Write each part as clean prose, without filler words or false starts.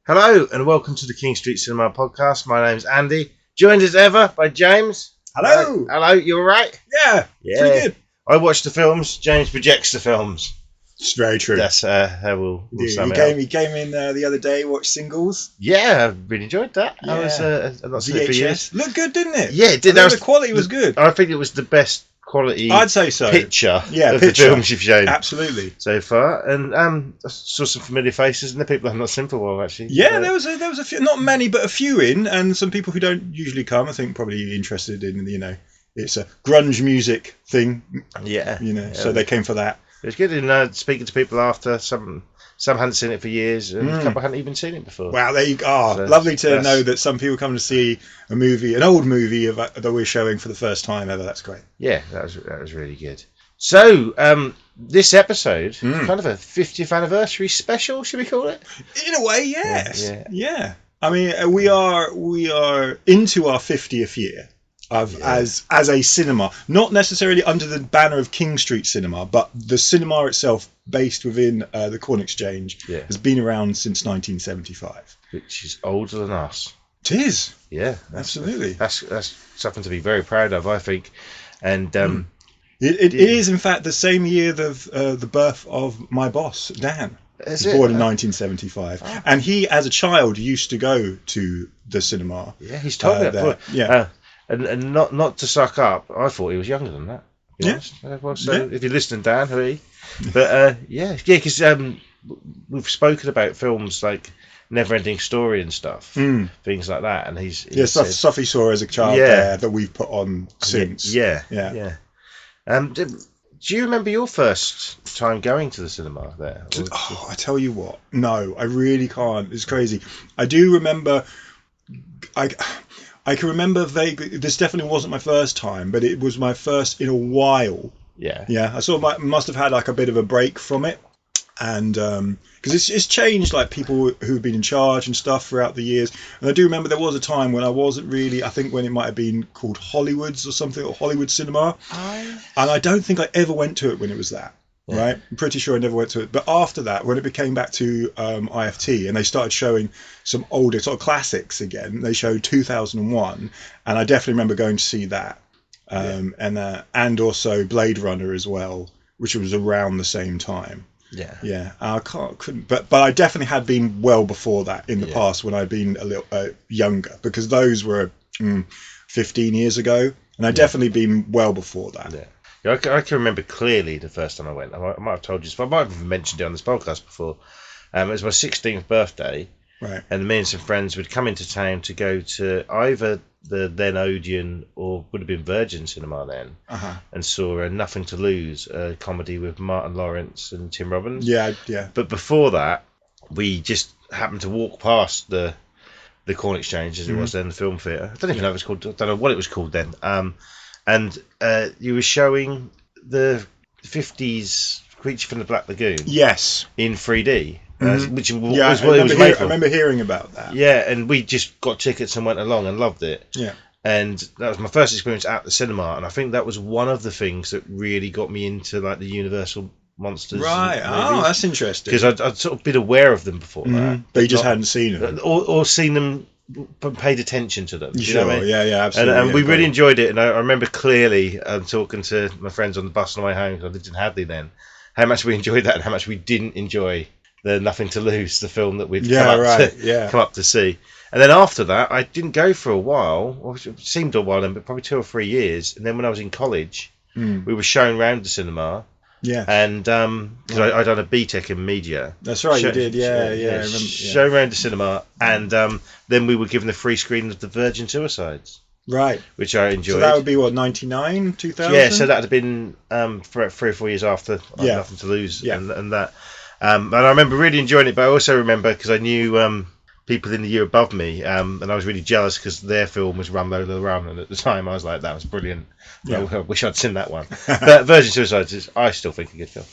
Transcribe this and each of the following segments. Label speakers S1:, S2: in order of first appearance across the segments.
S1: Hello and welcome to the King Street Cinema podcast. My name's Andy, joined as ever by James.
S2: Hello.
S1: Hello, you alright?
S2: Yeah, pretty good.
S1: I watch the films, James projects the films.
S2: It's very true.
S1: That's how we'll sum it up.
S2: He came in the other day, watched Singles.
S1: Yeah, I really enjoyed that.
S2: Yeah.
S1: I was not seen it for years.
S2: Looked good, didn't it?
S1: Yeah, it did.
S2: The quality was good.
S1: I think it was the best quality
S2: I'd say so.
S1: picture of the films you've shown
S2: Absolutely.
S1: so far. And I saw some familiar faces and the people I've not seen for a while, actually.
S2: Yeah, there was a few, not many, but a few in, and some people who don't usually come, I think probably interested in, it's a grunge music thing.
S1: Yeah.
S2: So they came for that.
S1: It was good in speaking to people after. Some hadn't seen it for years, and a couple hadn't even seen it before.
S2: Wow, there you go. So lovely to know that some people come to see a movie, an old movie that we're showing for the first time ever. That's great.
S1: Yeah, that was really good. So this episode, kind of a 50th anniversary special, should we call it?
S2: In a way, yes. Yeah. I mean, we are into our 50th year as a cinema, not necessarily under the banner of King Street Cinema, but the cinema itself, based within the Corn Exchange, has been around since 1975,
S1: which is older than us.
S2: It is.
S1: Yeah,
S2: absolutely.
S1: That's something to be very proud of, I think. And
S2: it is, in fact, the same year of the birth of my boss, Dan. He was born in 1975, and he, as a child, used to go to the cinema.
S1: Yeah, he's told me that before.
S2: Yeah.
S1: And not to suck up, I thought he was younger than that. If you're listening, Dan, who are you? But because we've spoken about films like Never-Ending Story and stuff, things like that, and he's
S2: stuff he saw as a child there that we've put on since.
S1: Yeah. Do you remember your first time going to the cinema there?
S2: I tell you what, no, I really can't. It's crazy. I do remember. I can remember vaguely. This definitely wasn't my first time, but it was my first in a while. Yeah. I sort of must have had like a bit of a break from it, and because it's changed, like people who've been in charge and stuff throughout the years. And I do remember there was a time when I wasn't really. I think when it might have been called Hollywoods or something, or Hollywood Cinema, and I don't think I ever went to it when it was that. Yeah. Right, I'm pretty sure I never went to it. But after that, when it became back to IFT and they started showing some older sort of classics again, they showed 2001, and I definitely remember going to see that, and also Blade Runner as well, which was around the same time. I couldn't, but I definitely had been well before that in the past when I'd been a little younger, because those were 15 years ago, and I'd definitely been well before that.
S1: Yeah. I can remember clearly the first time I went. I might have told you, I might have mentioned it on this podcast before. It was my 16th birthday,
S2: right?
S1: And me and some friends would come into town to go to either the then Odeon or would have been Virgin Cinema then, and saw Nothing to Lose, a comedy with Martin Lawrence and Tim Robbins.
S2: Yeah.
S1: But before that, we just happened to walk past the Corn Exchange, as it was then, the film theatre. I don't even know if it was called. I don't know what it was called then. And you were showing the 50s Creature from the Black Lagoon.
S2: Yes.
S1: In 3D, which was
S2: what
S1: it was made for.
S2: I remember hearing about that.
S1: Yeah, and we just got tickets and went along and loved it.
S2: Yeah.
S1: And that was my first experience at the cinema, and I think that was one of the things that really got me into like the Universal Monsters.
S2: Right.
S1: movies.
S2: Oh, that's interesting.
S1: Because I'd sort of been aware of them before that.
S2: But you just hadn't seen them.
S1: Or seen them, but paid attention to them.
S2: Sure,
S1: you know what I mean?
S2: Yeah, absolutely.
S1: And we really enjoyed it, and I remember clearly talking to my friends on the bus on the way home, because I lived in Hadley then, how much we enjoyed that and how much we didn't enjoy the Nothing to Lose, the film that we'd come up to see. And then after that, I didn't go for a while, or it seemed a while then, but probably 2 or 3 years. And then when I was in college, we were shown round the cinema.
S2: Yeah.
S1: And because I'd done a BTEC in media.
S2: That's right, you did. Yeah. I remember.
S1: Shown round the cinema, and then we were given the free screening of the Virgin Suicides.
S2: Right.
S1: Which I enjoyed.
S2: So that would be, 99, 2000?
S1: Yeah, so that would have been for 3 or 4 years after Nothing to Lose and that. And I remember really enjoying it, but I also remember, because I knew people in the year above me, and I was really jealous because their film was Run Lola Run, and at the time I was like, that was brilliant. I wish I'd seen that one. But Virgin Suicides is, I still think, a good film.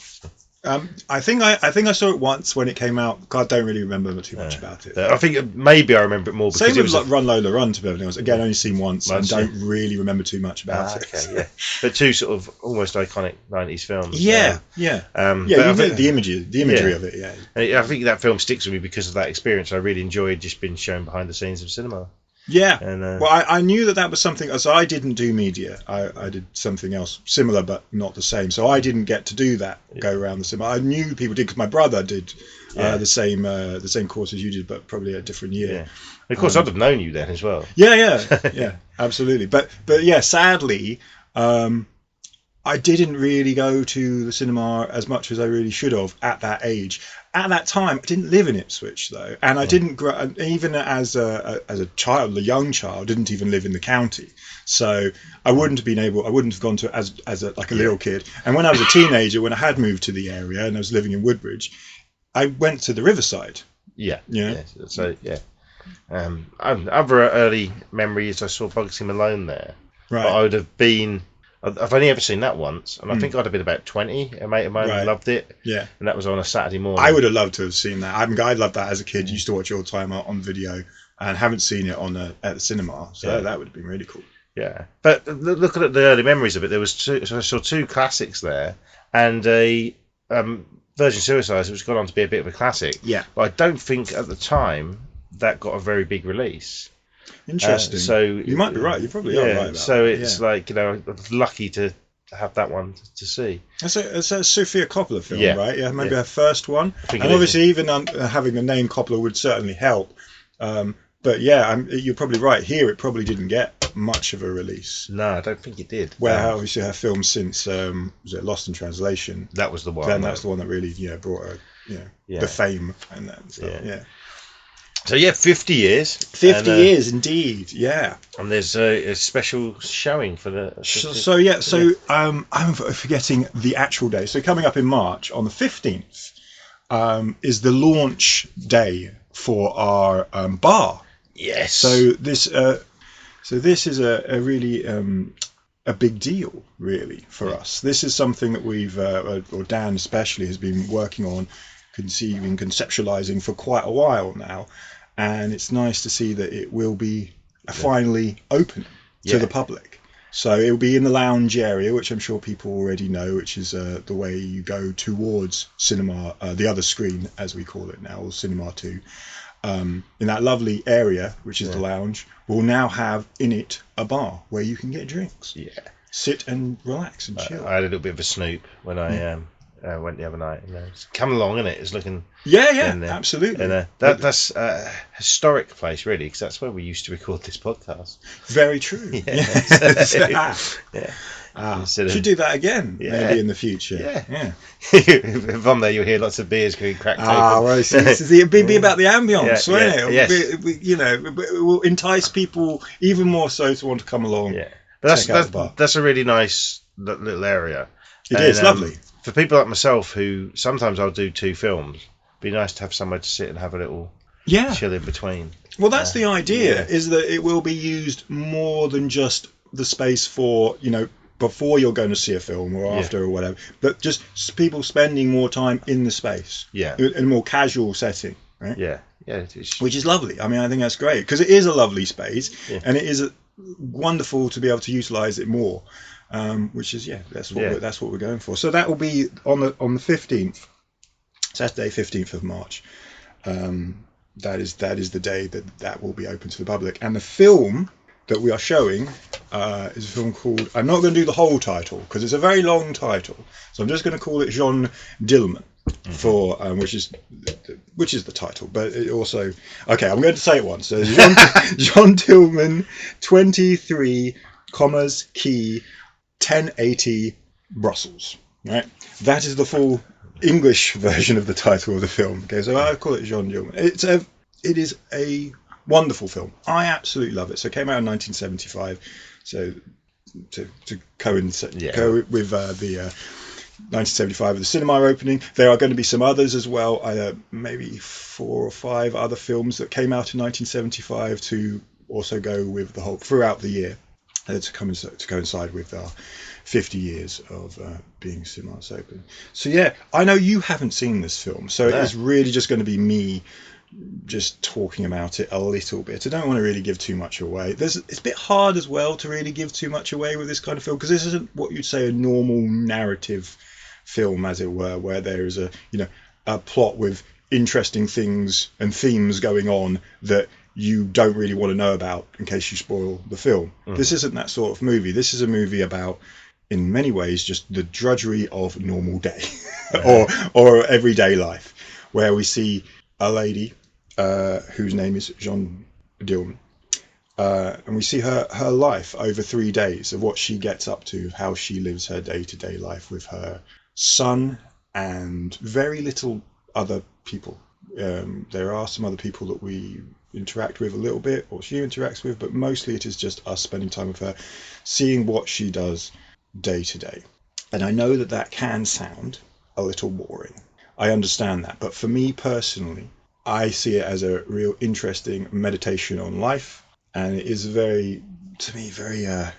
S2: I think I saw it once when it came out. God, I don't really remember too much about it.
S1: I think maybe I remember it more because
S2: same
S1: it
S2: with
S1: was
S2: Run Lola Run, to be honest. Again, only seen once and don't really remember too much about it.
S1: Okay, yeah, but two sort of almost iconic 90s films.
S2: Yeah. The imagery of it. Yeah,
S1: I think that film sticks with me because of that experience. I really enjoyed just being shown behind the scenes of cinema.
S2: Yeah, and, well, I knew that was something. So I didn't do media. I did something else similar, but not the same. So I didn't get to do that. Go around the cinema. I knew people did because my brother did the same course as you did, but probably a different year.
S1: Yeah. Of course, I'd have known you then as well.
S2: Yeah, absolutely. But yeah, sadly, I didn't really go to the cinema as much as I really should have at that age. At that time, I didn't live in Ipswich though, and I didn't grow. Even as a child, a young child, didn't even live in the county. So I wouldn't have gone to it as a little kid. And when I was a teenager, when I had moved to the area and I was living in Woodbridge, I went to the Riverside.
S1: Yeah. So other early memories, I saw Bugsy Malone there.
S2: Right.
S1: But I would have been. I've only ever seen that once, and I think I'd have been about 20. A mate of mine loved it.
S2: Yeah.
S1: And that was on a Saturday morning.
S2: I would have loved to have seen that. I loved that as a kid. Used to watch it all the time on video, and haven't seen it at the cinema. So that would have been really cool.
S1: Yeah. But looking at the early memories of it, there was I saw two classics there, and a Virgin Suicides, which has gone on to be a bit of a classic.
S2: Yeah.
S1: But I don't think at the time that got a very big release.
S2: Interesting.
S1: So
S2: you might be right. You probably are right about
S1: so it's like, I was lucky to have that one to see.
S2: It's a Sofia Coppola film, right? Yeah, maybe her first one. And obviously, even having the name Coppola would certainly help. But yeah, you're probably right. Here, it probably didn't get much of a release.
S1: No, I don't think it did.
S2: Where obviously her film since was it Lost in Translation?
S1: That was the one.
S2: Then that's the one that really brought her the fame and that stuff. Yeah.
S1: So 50 years.
S2: 50 years indeed, yeah.
S1: And there's a special showing for the.
S2: I'm forgetting the actual day. So coming up in March on the 15th is the launch day for our bar.
S1: Yes.
S2: So this is a really a big deal, really, for us. This is something that we've, or Dan especially, has been working on, conceptualizing for quite a while now, and it's nice to see that it will be finally open to the public. So it will be in the lounge area, which I'm sure people already know, which is the way you go towards cinema, the other screen as we call it now, or Cinema 2. In that lovely area, which is the lounge, we'll now have in it a bar where you can get drinks.
S1: Yeah.
S2: Sit and relax and chill.
S1: I had a little bit of a snoop when I went the other night. It's come along, isn't it? It's looking.
S2: Absolutely.
S1: And that's a historic place, really, because that's where we used to record this podcast.
S2: Very true. Should do that again, maybe in the future. Yeah.
S1: From there, you'll hear lots of beers being cracked open.
S2: Well, it'd be about the ambience, won't it?
S1: Yes.
S2: It will entice people even more so to want to come along.
S1: Yeah. But that's a really nice little area.
S2: It is lovely.
S1: For people like myself, who sometimes I'll do 2 films, it'd be nice to have somewhere to sit and have a little chill in between.
S2: Well, that's the idea, is that it will be used more than just the space for, before you're going to see a film or after or whatever, but just people spending more time in the space.
S1: Yeah.
S2: In a more casual setting, right?
S1: Yeah.
S2: Which is lovely. I mean, I think that's great because it is a lovely space and it is wonderful to be able to utilize it more. Which is that's what we're going for. So that will be on the 15th, Saturday 15th of March. That is the day that will be open to the public. And the film that we are showing is a film called. I'm not going to do the whole title because it's a very long title, so I'm just going to call it Jean Dillman for which is the title. But it also I'm going to say it once. So Jean Dillman 23, Key 1080 Brussels. Right, that is the full English version of the title of the film. Okay, so I call it Jean Dillman. It is a wonderful film. I absolutely love it. So it came out in 1975. So to coincide with the 1975 of the cinema opening, there are going to be some others as well. Maybe 4 or 5 other films that came out in 1975 to also go with the whole throughout the year. to coincide with our 50 years of being Cinemas Open. So yeah, I know you haven't seen this film, so it's really just going to be me just talking about it a little bit. I don't want to really give too much away. It's a bit hard as well to really give too much away with this kind of film, because this isn't what you'd say a normal narrative film, as it were, where there is a plot with interesting things and themes going on that you don't really want to know about in case you spoil the film. Mm-hmm. This isn't that sort of movie. This is a movie about, in many ways, just the drudgery of normal day or everyday life, where we see a lady whose name is Jean Dillon, and we see her life over 3 days of what she gets up to, how she lives her day-to-day life with her son and very little other people. There are some other people that we interact with a little bit, or she interacts with, but mostly it is just us spending time with her, seeing what she does day to day. And I know that can sound a little boring. I understand that, but for me personally, I see it as a real interesting meditation on life, and it is very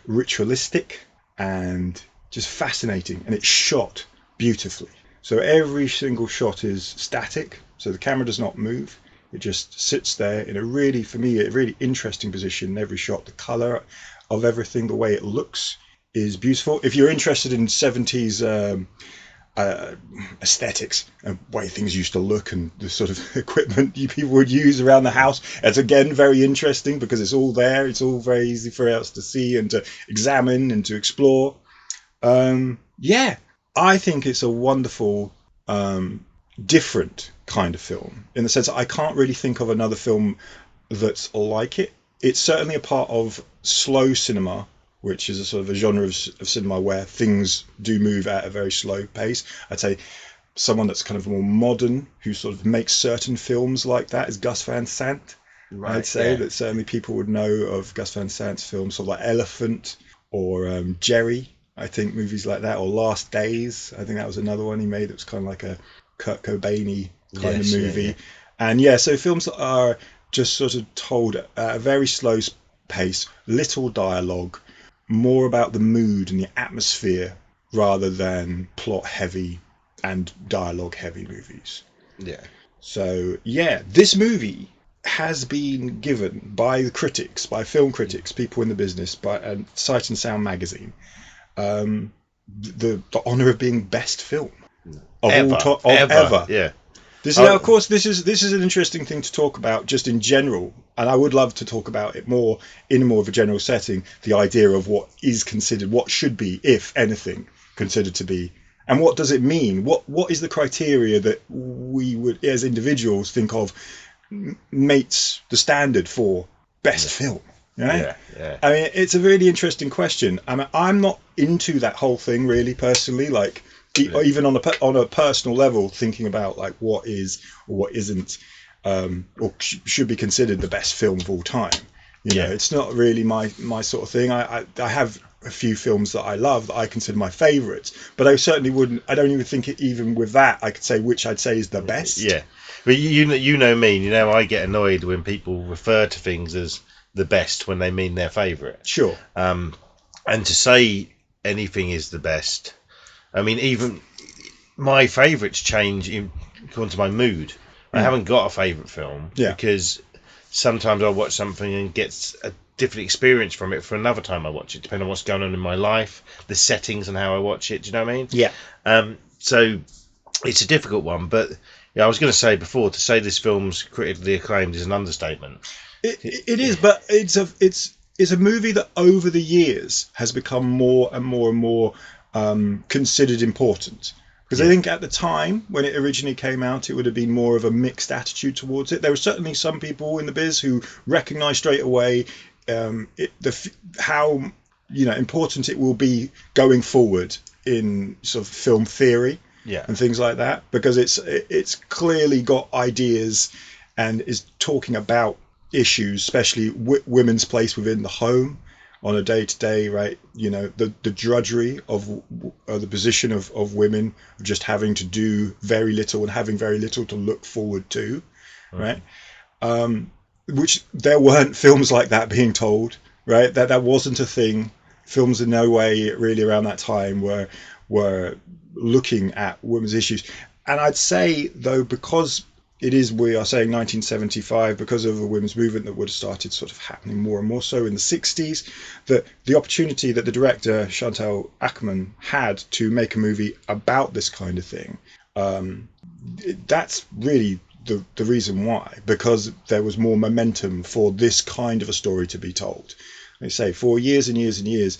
S2: ritualistic and just fascinating, and it's shot beautifully. So every single shot is static, so the camera does not move. It just sits there in a really interesting position in every shot. The colour of everything, the way it looks, is beautiful. If you're interested in 70s aesthetics and way things used to look and the sort of equipment people would use around the house, it's again very interesting because it's all there. It's all very easy for us to see and to examine and to explore. I think it's a wonderful, different kind of film, in the sense that I can't really think of another film that's like it. It's certainly a part of slow cinema, which is a sort of a genre of cinema where things do move at a very slow pace. I'd say someone that's kind of more modern, who sort of makes certain films like that, is Gus Van Sant. Right, I'd say that certainly people would know of Gus Van Sant's films, sort of like Elephant or Jerry, I think, movies like that, or Last Days. I think that was another one he made that was kind of like a Kurt Cobain-y kind of movie. And so films that are just sort of told at a very slow pace, little dialogue, more about the mood and the atmosphere rather than plot heavy and dialogue heavy movies. So this movie has been given by the critics, by film critics, people in the business, by Sight and Sound magazine, the honour of being best film of ever. Yeah. This is an interesting thing to talk about just in general, and I would love to talk about it more in more of a general setting, the idea of what is considered, what should be, if anything, considered to be, and what does it mean? What is the criteria that we would, as individuals, think of mates the standard for best film? Right? I mean, it's a really interesting question. I mean, I'm not into that whole thing really personally, like even on a personal level, thinking about like what is or what isn't or should be considered the best film of all time. You know, it's not really my sort of thing. I have a few films that I love that I consider my favourites, but I certainly wouldn't. I don't even think even with that I could say which I'd say is the best. Yeah,
S1: but you know me. You know, I get annoyed when people refer to things as the best when they mean their favourite.
S2: Sure.
S1: And to say anything is the best, I mean, even my favourites change according to my mood. I haven't got a favourite film because sometimes I'll watch something and get a different experience from it for another time I watch it, depending on what's going on in my life, the settings and how I watch it. Do you know what I mean?
S2: Yeah.
S1: So it's a difficult one, but I was going to say before, to say this film's critically acclaimed is an understatement.
S2: It is, but it's a movie that over the years has become more and more and more considered important. Because I think at the time when it originally came out, it would have been more of a mixed attitude towards it. There were certainly some people in the biz who recognised straight away how important it will be going forward in sort of film theory and things like that, because it's clearly got ideas and is talking about issues, especially women's place within the home on a day-to-day, right? You know, the drudgery of the position of women, just having to do very little and having very little to look forward to, right? Which there weren't films like that being told, right? That wasn't a thing films in no way really around that time were looking at women's issues. And I'd say, though, because we are saying 1975, because of the women's movement that would have started sort of happening more and more so in the 60s, that the opportunity that the director Chantal Akerman had to make a movie about this kind of thing, that's really the reason why, because there was more momentum for this kind of a story to be told. They say for years and years and years,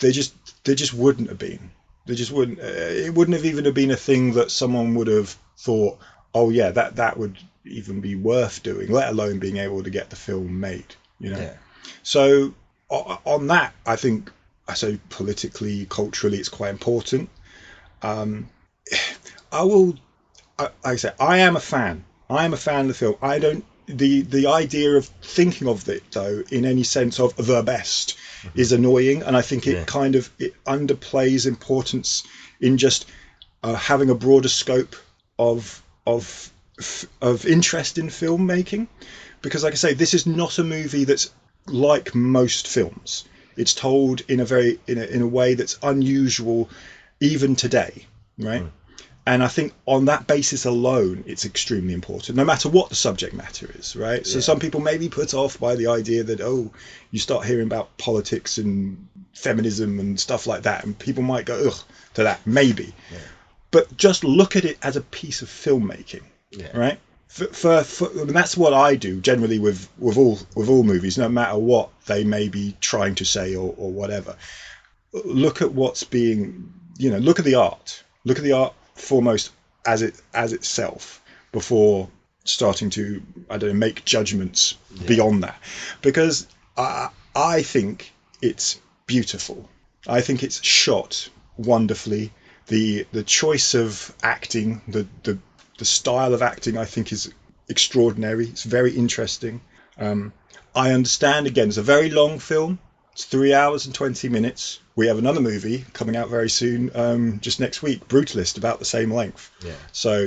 S2: there just wouldn't have been. They just wouldn't. It wouldn't have even have been a thing that someone would have thought, oh yeah, that would even be worth doing, let alone being able to get the film made. Yeah. So on that, I think, I say politically, culturally, it's quite important. I say I am a fan. I am a fan of the film. I don't. The idea of thinking of it, though, in any sense of the best, is annoying, and I think it kind of underplays importance in just having a broader scope of interest in filmmaking. Because, like I say, this is not a movie that's like most films. It's told in a way that's unusual, even today, right? And I think on that basis alone, it's extremely important, no matter what the subject matter is, right? So some people may be put off by the idea that, you start hearing about politics and feminism and stuff like that, and people might go, ugh, to that, maybe. Yeah. But just look at it as a piece of filmmaking, right? And that's what I do generally with all movies, no matter what they may be trying to say or whatever. Look at what's being, look at the art. Look at the art foremost as itself before starting to, make judgments beyond that, because I think it's beautiful. I think it's shot wonderfully. The choice of acting, the style of acting, I think is extraordinary. It's very interesting. I understand, again, it's a very long film. It's 3 hours and 20 minutes. We have another movie coming out very soon, just next week, Brutalist, about the same length. Yeah. So,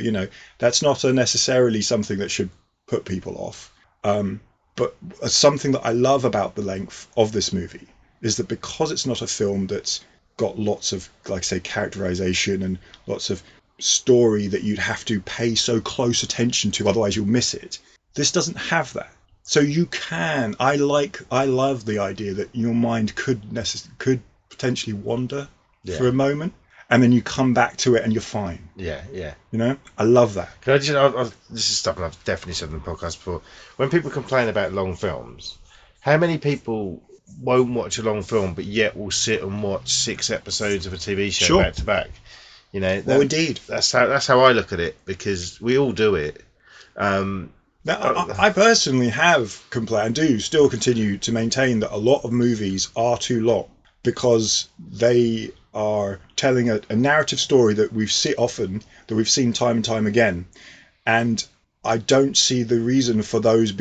S2: that's not necessarily something that should put people off. But something that I love about the length of this movie is that because it's not a film that's got lots of, like I say, characterization and lots of story that you'd have to pay so close attention to, otherwise you'll miss it. This doesn't have that. So you can. I love the idea that your mind could potentially wander for a moment, and then you come back to it and you're fine. Yeah. I love that.
S1: Can I just? This is stuff I've definitely said on the podcast before. When people complain about long films, how many people won't watch a long film but yet will sit and watch 6 episodes of a TV show back to back?
S2: Well, indeed.
S1: That's how I look at it, because we all do it.
S2: Now, I personally have complained, do still continue to maintain that a lot of movies are too long because they are telling a narrative story that we've seen time and time again. And I don't see the reason for those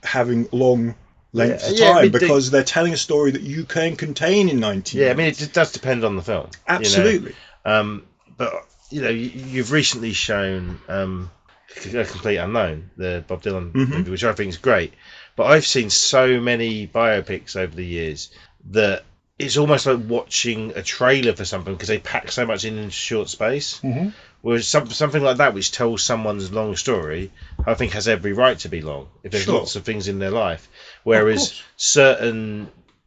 S2: having long lengths of time, because they're telling a story that you can contain in 90 minutes.
S1: It does depend on the film.
S2: Absolutely.
S1: But, you've recently shown... A Complete Unknown, the Bob Dylan movie, which I think is great. But I've seen so many biopics over the years that it's almost like watching a trailer for something, because they pack so much in a short space. Mm-hmm. Whereas something like that, which tells someone's long story, I think has every right to be long if there's lots of things in their life. Whereas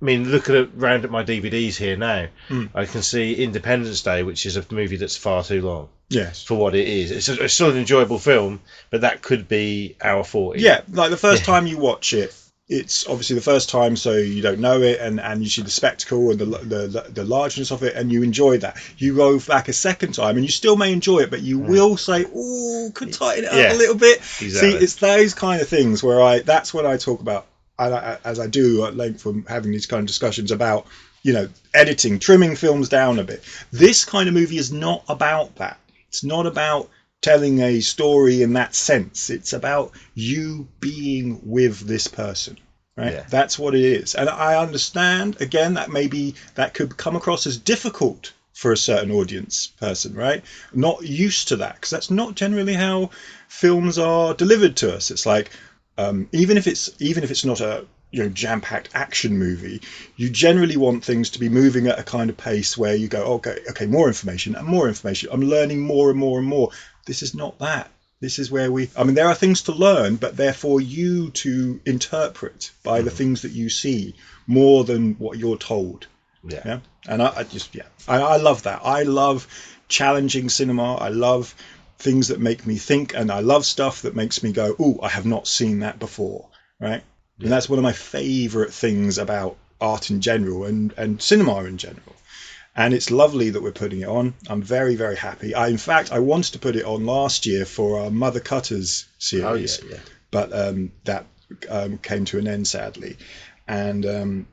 S1: look around at my DVDs here now. I can see Independence Day, which is a movie that's far too long.
S2: Yes.
S1: For what it is. It's still an enjoyable film, but that could be hour 40.
S2: Yeah, like the first time you watch it, it's obviously the first time, so you don't know it, and you see the spectacle and the largeness of it, and you enjoy that. You go back a second time, and you still may enjoy it, but you will say, "Ooh, could tighten it up a little bit." Exactly. See, it's those kind of things where that's when I talk about, as I do at length from having these kind of discussions about, editing, trimming films down a bit. This kind of movie is not about that. It's not about telling a story in that sense. It's about you being with this person, right? Yeah. That's what it is. And I understand, again, that could come across as difficult for a certain audience person, right? Not used to that, because that's not generally how films are delivered to us. It's like, even if it's not a jam-packed action movie. You generally want things to be moving at a kind of pace where you go, okay, more information and more information. I'm learning more and more and more. This is not that. This is where there are things to learn, but they're for you to interpret by the things that you see more than what you're told. Yeah. And I love that. I love challenging cinema. I love things that make me think, and I love stuff that makes me go, "Ooh, I have not seen that before." Right? Yeah. And that's one of my favorite things about art in general and cinema in general. And it's lovely that we're putting it on. I'm very, very happy. In fact, I wanted to put it on last year for our Mother Cutters series, but that came to an end, sadly. And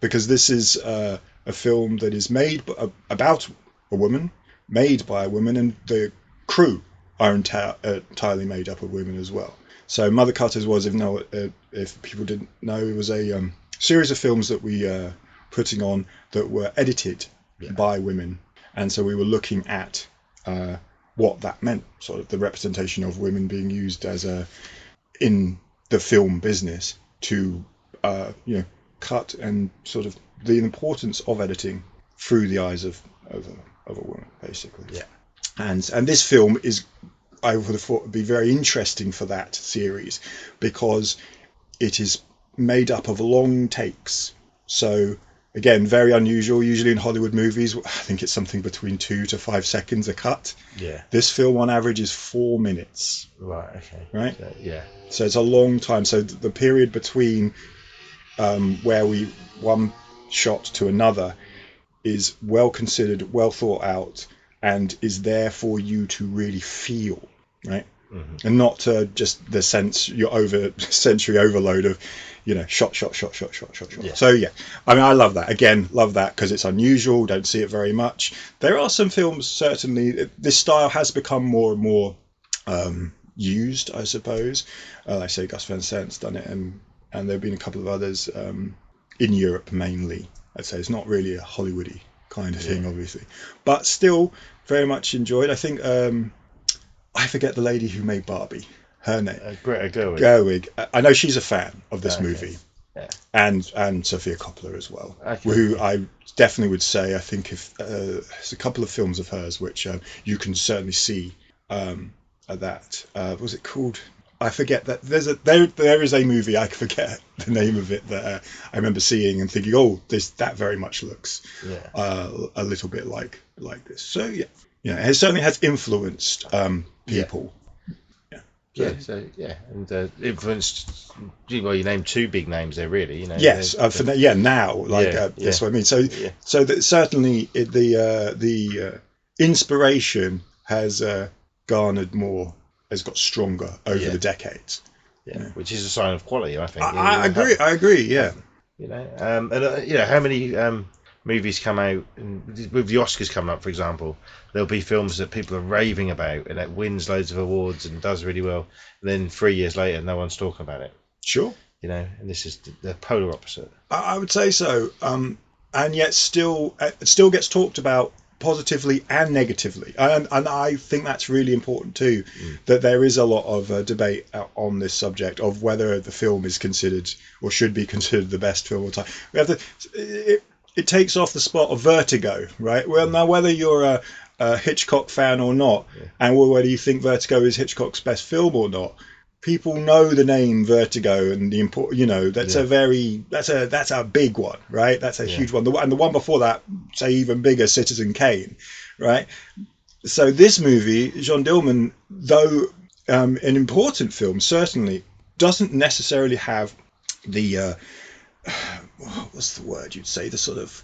S2: because this is a film that is made about a woman, made by a woman, and the crew are entirely made up of women as well. So Mother Cutters was, if people didn't know, it was a series of films that we putting on that were edited by women, and so we were looking at what that meant, sort of the representation of women being used as in the film business to cut, and sort of the importance of editing through the eyes of a woman, basically.
S1: Yeah.
S2: And this film is, I would have thought, would be very interesting for that series because it is made up of long takes. So again, very unusual. Usually in Hollywood movies, I think it's something between 2 to 5 seconds a cut.
S1: Yeah.
S2: This film on average is 4 minutes.
S1: Right. Okay.
S2: Right.
S1: So, yeah.
S2: So it's a long time. So the period between where one shot to another is well considered, well thought out, and is there for you to really feel, right? Mm-hmm. And not just the sensory overload of, shot. Yeah. So I love that. Again, love that because it's unusual. Don't see it very much. There are some films, certainly, this style has become more and more used, I suppose. Like I say, Gus Van Sant's done it, and there have been a couple of others in Europe mainly. I'd say it's not really a Hollywoody kind of thing, obviously, but still very much enjoyed. I think I forget the lady who made Barbie. Her name,
S1: Greta Gerwig.
S2: Gerwig. I know she's a fan of this movie, and Sofia Coppola as well, who I definitely would say. I think if there's a couple of films of hers which you can certainly see that. Was it called? I forget that there is a movie, I forget the name of it, that I remember seeing and thinking, that very much looks a little bit like this. So it certainly has influenced people.
S1: And influenced. Well, you named 2 big names there, really.
S2: Yes, now, that's what I mean. So that certainly the inspiration has garnered more. Has got stronger over the decades.
S1: Which is a sign of quality, I think.
S2: I agree. Yeah.
S1: How many movies come out, and with the Oscars coming up, for example, there'll be films that people are raving about, and it wins loads of awards and does really well. And then 3 years later, no one's talking about it.
S2: Sure.
S1: And this is the polar opposite.
S2: I would say so. And yet it still gets talked about positively and negatively, and I think that's really important too, that there is a lot of debate on this subject of whether the film is considered or should be considered the best film of all time. It takes off the spot of Vertigo, right? Well, now whether you're a Hitchcock fan or not, and whether you think Vertigo is Hitchcock's best film or not, people know the name Vertigo and the important. That's that's a big one, right? That's a huge one. And the one before that, say even bigger, Citizen Kane, right? So this movie, Jeanne Dielman, though an important film, certainly doesn't necessarily have the what's the word you'd say, the sort of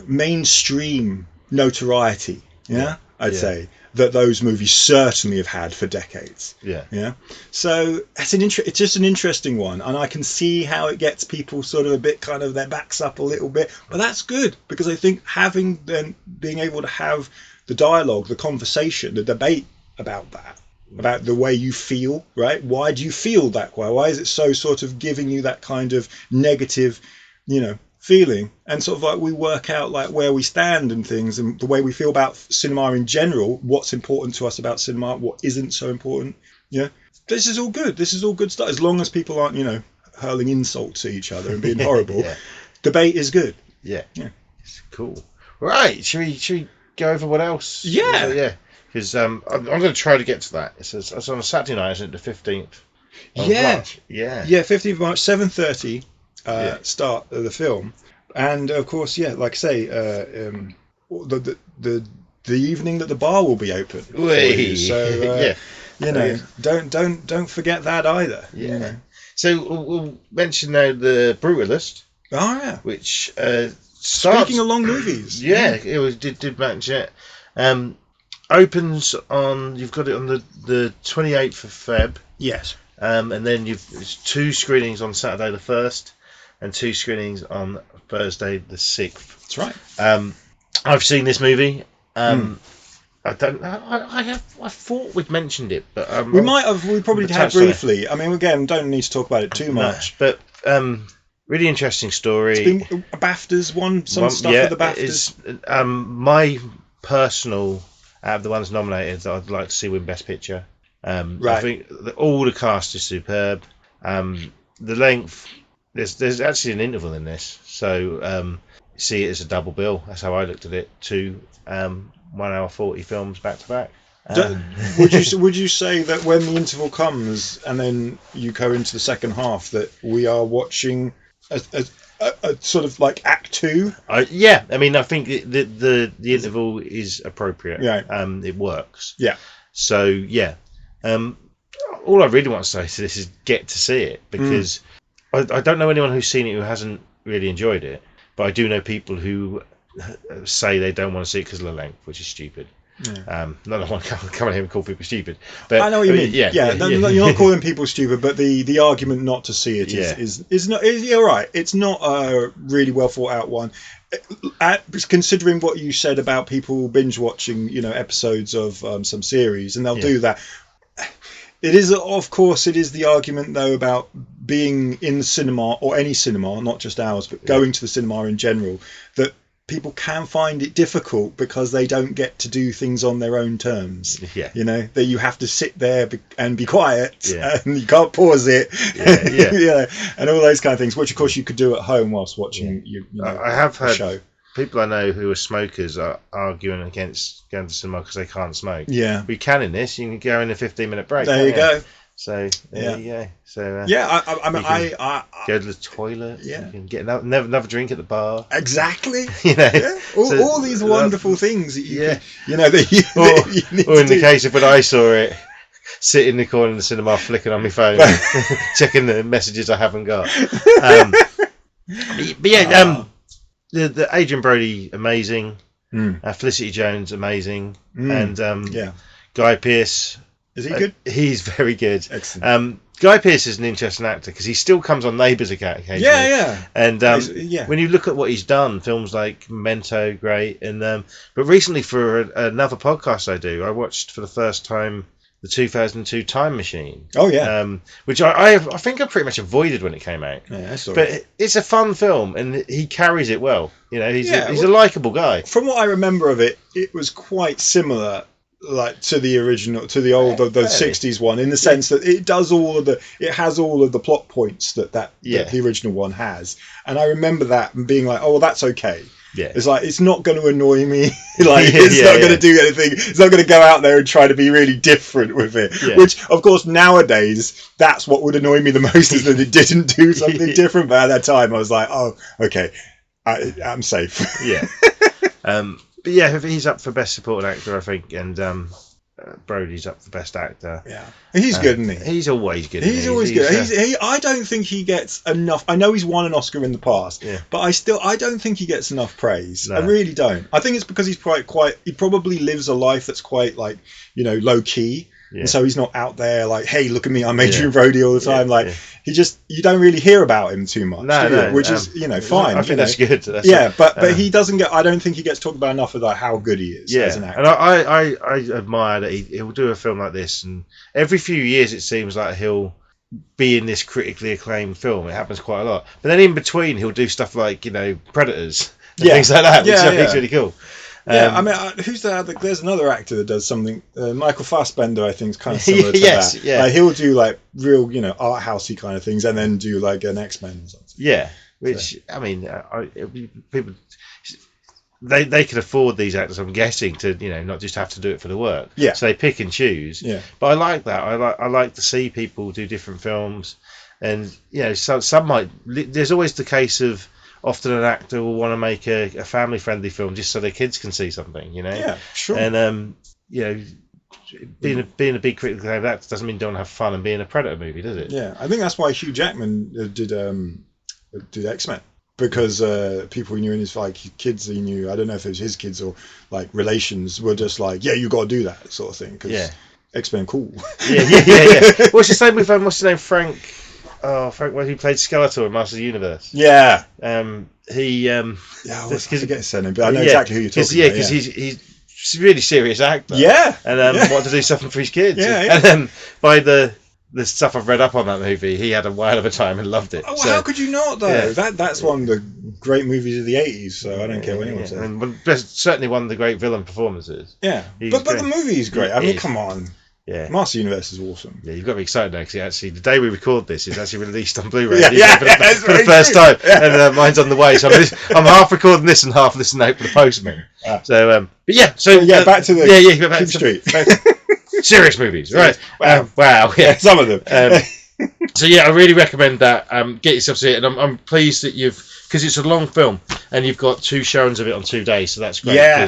S2: mainstream notoriety. I'd say that those movies certainly have had for decades. So it's just an interesting one, and I can see how it gets people sort of a bit kind of their backs up a little bit, but that's good, because I think being able to have the dialogue, the conversation, the debate about that, about the way you feel, right? Why do you feel that way? Why is it so sort of giving you that kind of negative, feeling, and sort of like we work out like where we stand and things, and the way we feel about cinema in general, what's important to us about cinema, what isn't so important. This is all good stuff, as long as people aren't hurling insults at each other and being horrible. Debate is good.
S1: Yeah. It's cool. Right, should we go over what else?
S2: Yeah.
S1: Because I'm going to try to get to that. It's on a Saturday night, isn't it? The 15th of March. Yeah, 15th
S2: of March, 7:30 start of the film. And of course, like I say, the evening that the bar will be open. So don't forget that either.
S1: Yeah.
S2: You know.
S1: So we'll mention now the Brutalist.
S2: Oh yeah.
S1: Which
S2: starts... Speaking of long movies.
S1: It did match it. Opens on, you've got it on the 28th of Feb.
S2: Yes.
S1: And then it's 2 screenings on Saturday the 1st and 2 screenings on Thursday the 6th.
S2: That's right.
S1: I've seen this movie. I thought we'd mentioned it, but
S2: we might have. We probably had briefly. I mean, again, don't need to talk about it too much.
S1: But really interesting story.
S2: It's been BAFTAs won some stuff for the BAFTAs.
S1: My personal, out of the ones nominated, that I'd like to see win Best Picture.
S2: Right.
S1: I think all the cast is superb. The length, there's actually an interval in this, so see it as a double bill. That's how I looked at it. 2 1 hour 40 films back to back.
S2: Would you say that when the interval comes and then you go into the second half that we are watching a sort of like Act 2?
S1: Yeah, I mean, I think the interval is appropriate.
S2: Yeah.
S1: It works.
S2: Yeah.
S1: So yeah, all I really want to say to this is get to see it, because I don't know anyone who's seen it who hasn't really enjoyed it, but I do know people who say they don't want to see it because of the length, which is stupid. Not that I want to come in here and call people stupid, but
S2: I know what you mean. Yeah. You're not calling people stupid, but the argument not to see it is not. You're right. It's not a really well thought out one. Considering what you said about people binge watching, episodes of some series, and they'll do that. It is, of course, the argument though about being in the cinema, or any cinema, not just ours, but going to the cinema in general, that people can find it difficult because they don't get to do things on their own terms.
S1: Yeah.
S2: That you have to sit there and be quiet, and you can't pause it. And all those kind of things, which of course you could do at home whilst watching.
S1: I have heard
S2: show.
S1: People I know who are smokers are arguing against going to cinema because they can't smoke.
S2: Yeah,
S1: we can in this. You can go in a 15-minute break.
S2: There you go.
S1: So there you go. So
S2: I
S1: go to the toilet.
S2: Yeah,
S1: you can get another drink at the bar.
S2: Exactly.
S1: All
S2: these wonderful things that you
S1: or in the case of when I saw it, sit in the corner of the cinema, flicking on my phone, checking the messages I haven't got. The Adrian Brody amazing, Felicity Jones amazing, and Guy Pearce.
S2: Is he good?
S1: He's very good.
S2: Excellent.
S1: Guy Pearce is an interesting actor because he still comes on Neighbours occasionally.
S2: Yeah.
S1: And when you look at what he's done, films like Memento, great. And but recently for another podcast I do, I watched for the first time the 2002 Time Machine.
S2: Oh yeah.
S1: Which I think I pretty much avoided when it came out.
S2: Yeah,
S1: but it's a fun film and he carries it well. He's a likeable guy.
S2: From what I remember of it, it was quite similar, like to the original, to the old, the 60s one, in the sense that it has all of the plot points that the original one has. And I remember that and being like, oh, well, that's okay.
S1: Yeah.
S2: It's like, it's not going to annoy me. It's not going to do anything. It's not going to go out there and try to be really different with it. Yeah. Which, of course, nowadays, that's what would annoy me the most, is that it didn't do something different. But at that time, I was like, oh, okay, I'm safe.
S1: Yeah. But yeah, he's up for Best Supporting Actor, I think, and Brody's up for Best Actor.
S2: Yeah, he's good, isn't he?
S1: He's always good.
S2: He's always good. I don't think he gets enough. I know he's won an Oscar in the past, but I don't think he gets enough praise. No. I really don't. I think it's because he's quite. He probably lives a life that's quite low key. Yeah. And so he's not out there like, hey, look at me, I'm Adrian Brody all the time. You don't really hear about him too much, which is fine.
S1: I think that's good.
S2: But he doesn't get. I don't think he gets talked about enough about how good he is as an actor.
S1: And I admire that he'll do a film like this, and every few years it seems like he'll be in this critically acclaimed film. It happens quite a lot. But then in between he'll do stuff like Predators and things like that, which I think is really cool.
S2: I mean, who's the other? There's another actor that does something. Michael Fassbender, I think, is kind of similar to that. Yeah. Like, he'll do like real, art housey kind of things, and then do like an X-Men or something.
S1: Yeah, which I mean, people they can afford these actors, I'm guessing, to not just have to do it for the work.
S2: Yeah.
S1: So they pick and choose.
S2: Yeah.
S1: But I like that. I like to see people do different films, and some might. There's always the case of. Often an actor will want to make a family-friendly film just so their kids can see something,
S2: Yeah, sure.
S1: And being a big critic of that doesn't mean don't have fun and being a Predator movie, does it?
S2: Yeah, I think that's why Hugh Jackman did X-Men, because people he knew in his kids he knew. I don't know if it was his kids or like relations were just like, yeah, you got to do that sort of thing because X-Men cool.
S1: Yeah. What's his name? What's his name? Frank. Oh, Frank, he played Skeletor in Masters of the Universe.
S2: Yeah.
S1: He.
S2: I forget his surname, but I know exactly who you're talking about.
S1: Because he's a really serious actor.
S2: Yeah.
S1: And wanted to do something for his kids.
S2: Yeah.
S1: And then by the stuff I've read up on that movie, he had a while of a time and loved it.
S2: Oh, well, how could you not, though? Yeah. That's one of the great movies of the 80s, so I don't care what anyone says.
S1: And certainly one of the great villain performances.
S2: Yeah. But the movie's great. I mean, come on.
S1: Yeah.
S2: Master Universe is awesome.
S1: Yeah, you've got to be excited now because actually the day we record this is actually released on Blu-ray
S2: for
S1: the first time, and mine's on the way. So I'm half recording this and half listening out for the postman. So, but yeah,
S2: back to the back to Street.
S1: Serious movies, right? Wow, yeah,
S2: some of them.
S1: So yeah, I really recommend that. Get yourself to see it, and I'm pleased that because it's a long film and you've got 2 showings of it on 2 days, so that's great.
S2: Yeah,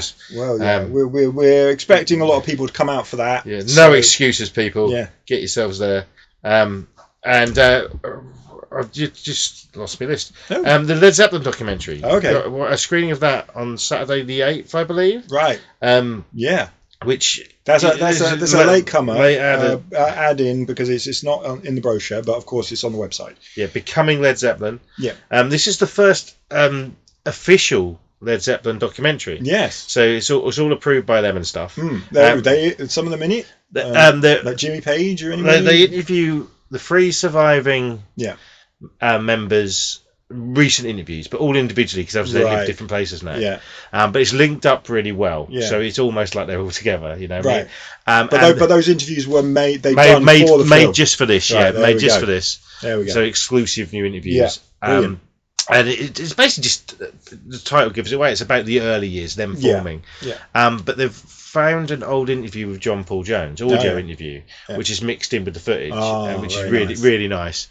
S2: we're expecting a lot of people to come out for that.
S1: Yeah, no excuses, people. Yeah, get yourselves there. And I've just lost my list. Oh. The Led Zeppelin documentary.
S2: Okay,
S1: a screening of that on Saturday the 8th, I believe.
S2: Right.
S1: Yeah. Which
S2: that's a latecomer add in because it's not in the brochure, but of course it's on the website.
S1: Yeah, Becoming Led Zeppelin.
S2: Yeah.
S1: This is the first official Led Zeppelin documentary.
S2: Yes.
S1: So it's all approved by them and stuff.
S2: They some of them in it. Like Jimmy Page or anyone.
S1: They interview the 3 surviving members. Recent interviews, but all individually because obviously they live different places now.
S2: Yeah.
S1: But it's linked up really well. Yeah. So it's almost like they're all together,
S2: Right. But those interviews were made for the film.
S1: Just for this. Right, made just for this.
S2: There we go.
S1: So exclusive new interviews.
S2: Yeah.
S1: And it's basically just the title gives it away. It's about the early years, them forming.
S2: Yeah.
S1: But they've found an old interview with John Paul Jones, audio interview, which is mixed in with the footage, which is really nice.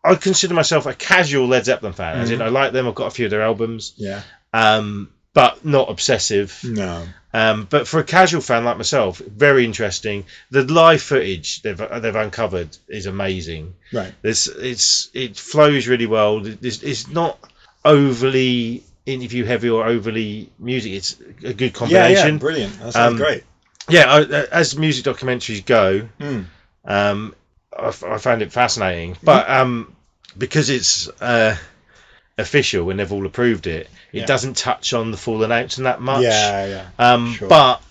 S1: I consider myself a casual Led Zeppelin fan. As in, I like them. I've got a few of their albums.
S2: Yeah.
S1: But not obsessive.
S2: No.
S1: But for a casual fan like myself, very interesting. The live footage they've uncovered is amazing.
S2: Right.
S1: It flows really well. It's not overly interview heavy or overly music. It's a good combination.
S2: Yeah, brilliant. That sounds great.
S1: Yeah, as music documentaries go, I found it fascinating. But because it's official and they've all approved it, it doesn't touch on the fallen outs that much.
S2: Sure.
S1: But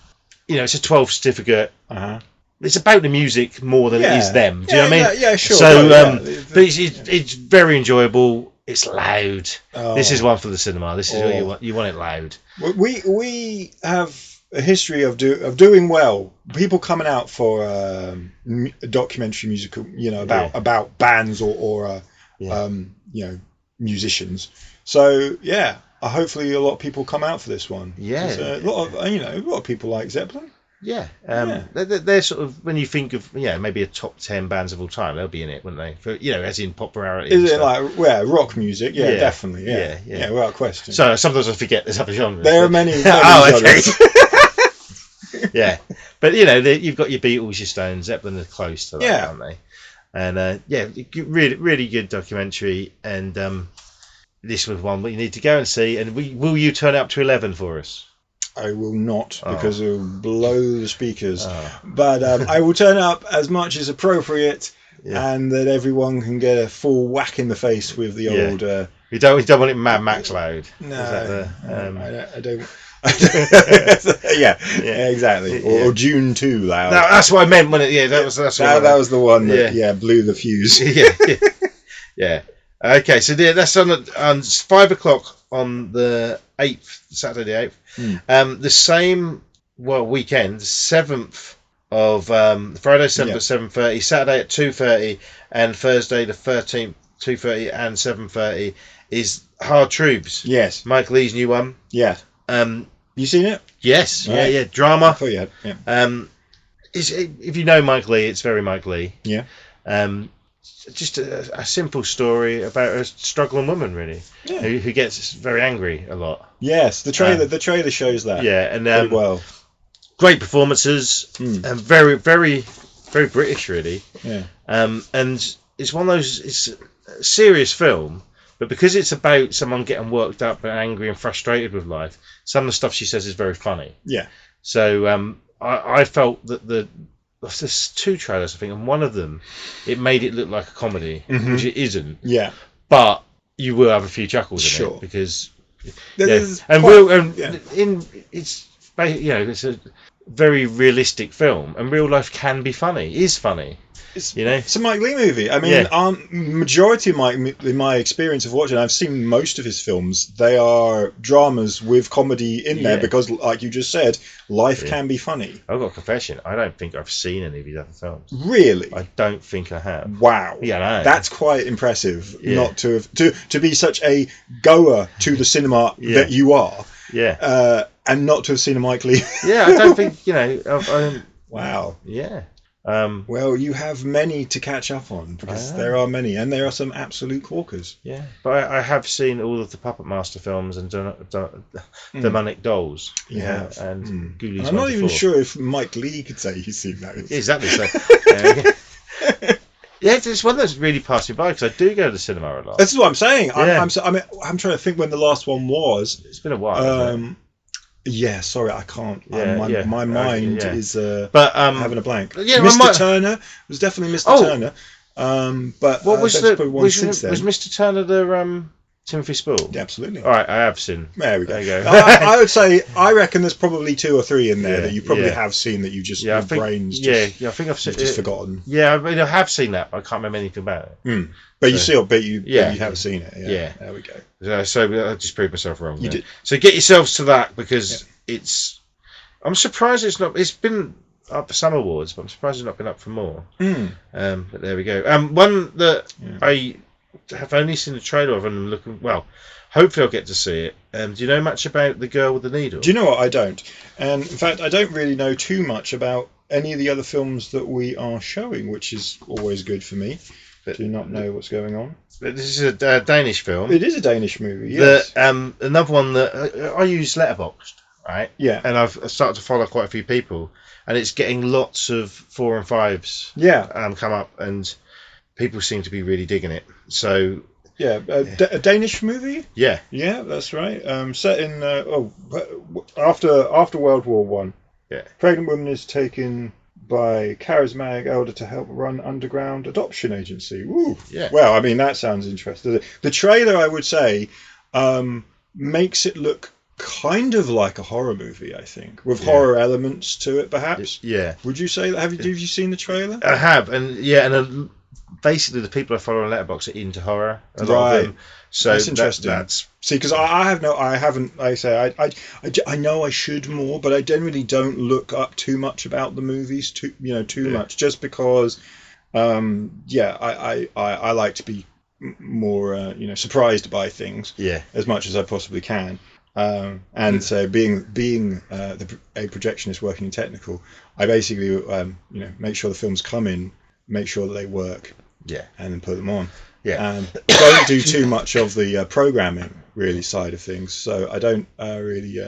S1: it's a 12 certificate. It's about the music more than it is them. Do you know what I mean?
S2: Yeah, sure.
S1: So, but it's very enjoyable. It's loud. This is one for the cinema. This is what you want. You want it loud.
S2: We have a history of doing well. People coming out for a documentary musical, about bands or musicians. So hopefully a lot of people come out for this one.
S1: Yeah,
S2: a lot of people like Zeppelin.
S1: Yeah, they're sort of, when you think of maybe a top 10 bands of all time, they'll be in it, wouldn't they? For, as in popularity.
S2: Is it like rock music? Yeah, definitely. Yeah, without question.
S1: So sometimes I forget there's other genres.
S2: There are many.
S1: Okay. Yeah, but you've got your Beatles, your Stones. Zeppelin are close to that, aren't they? And really, really good documentary. And this was one that you need to go and see. And will you turn it up to 11 for us?
S2: I will not, because it will blow the speakers. But I will turn up as much as appropriate, and that everyone can get a full whack in the face with the old.
S1: We don't want it Mad Max loud.
S2: No, I don't. Exactly. Or June 2 loud.
S1: No, that's what I meant when it. That was
S2: the one that blew the fuse.
S1: Yeah. Okay, so that's on 5 o'clock on the 8th, Saturday the 8th. The same weekend, 7th of Friday 7th at 7:30, Saturday at 2:30, and Thursday the 13th 2:30 and 7:30 is Hard Troops.
S2: Yes.
S1: Mike Leigh's new one.
S2: Yeah. You seen it?
S1: Yes. Right. Yeah. Drama.
S2: I thought you had. Yeah.
S1: If you know Mike Leigh, it's very Mike Leigh.
S2: Yeah.
S1: Just a simple story about a struggling woman, really, who gets very angry a lot.
S2: Yes, the trailer shows that.
S1: Yeah, and
S2: very well.
S1: Great performances, and very, very, very British, really.
S2: Yeah.
S1: And it's one of those. It's a serious film, but because it's about someone getting worked up and angry and frustrated with life, some of the stuff she says is very funny.
S2: Yeah.
S1: So I felt that there's 2 trailers, I think, and one of them, it made it look like a comedy, which it isn't.
S2: Yeah.
S1: But you will have a few chuckles in it because, it's it's a very realistic film, and real life can be funny. It is funny. It's
S2: a Mike Leigh movie. I mean, majority of my experience of watching, I've seen most of his films. They are dramas with comedy in there because, like you just said, life can be funny.
S1: I've got a confession. I don't think I've seen any of his other films.
S2: Really?
S1: I don't think I have.
S2: Wow.
S1: Yeah, I know.
S2: That's quite impressive. Not to have to be such a goer to the cinema that you are.
S1: Yeah.
S2: And not to have seen a Mike Leigh.
S1: Yeah, I don't think
S2: Wow.
S1: Yeah.
S2: Well, you have many to catch up on because there are many, and there are some absolute corkers.
S1: Yeah, but I have seen all of the Puppet Master films and Demonic Dolls.
S2: Yeah,
S1: and Ghoulies.
S2: And I'm not even sure if Mike Leigh could say he's seen those.
S1: Exactly. So, it's one that's really passed me by because I do go to the cinema a lot.
S2: This is what I'm saying. I'm trying to think when the last one was.
S1: It's been a while.
S2: Yeah, sorry, I can't. My mind is having a blank.
S1: Yeah,
S2: Mr. Turner was definitely Mr. Turner. But
S1: what was Mr. Turner the Timothy Spall?
S2: Yeah, absolutely.
S1: All right, I have seen.
S2: There we go.
S1: There you go.
S2: I would say I reckon there's probably 2 or 3 in there that you probably have seen that you just your brains just
S1: I think I've seen,
S2: just forgotten.
S1: Yeah, I mean I have seen that, but I can't remember anything about it.
S2: But you have seen it. Yeah. There we go.
S1: So I just proved myself wrong.
S2: You did.
S1: So get yourselves to that because it's. I'm surprised it's not. It's been up for some awards, but I'm surprised it's not been up for more. But there we go. One that I have only seen the trailer of and I'm looking. Well, hopefully I'll get to see it. Do you know much about The Girl with the Needle?
S2: Do you know what? I don't. And in fact, I don't really know too much about any of the other films that we are showing, which is always good for me. Do not know what's going on.
S1: But this is a Danish film.
S2: It is a Danish movie, yes.
S1: Another one that I use Letterboxd, right?
S2: Yeah.
S1: And I've started to follow quite a few people, and it's getting lots of 4 and 5s.
S2: Yeah.
S1: Come up, and people seem to be really digging it. So.
S2: Yeah, a Danish movie.
S1: Yeah.
S2: Yeah, that's right. Set in after World War One.
S1: Yeah.
S2: Pregnant woman is taken by charismatic elder to help run underground adoption agency. Woo.
S1: Yeah.
S2: Well, I mean, that sounds interesting. The trailer, I would say, makes it look kind of like a horror movie, I think, with horror elements to it, perhaps.
S1: Yeah.
S2: Would you say that? Have you seen the trailer?
S1: I have, and basically the people I follow on Letterboxd are into horror. A lot of them. So
S2: that's interesting. See, because I haven't. Like I say, I know I should more, but I generally don't look up too much about the movies too much, just because, I like to be more, surprised by things.
S1: Yeah.
S2: As much as I possibly can. So being a projectionist working in technical, I basically make sure the films come in, make sure that they work.
S1: Yeah. And
S2: then put them on.
S1: Yeah.
S2: Don't do too much of the programming really side of things. So I don't really.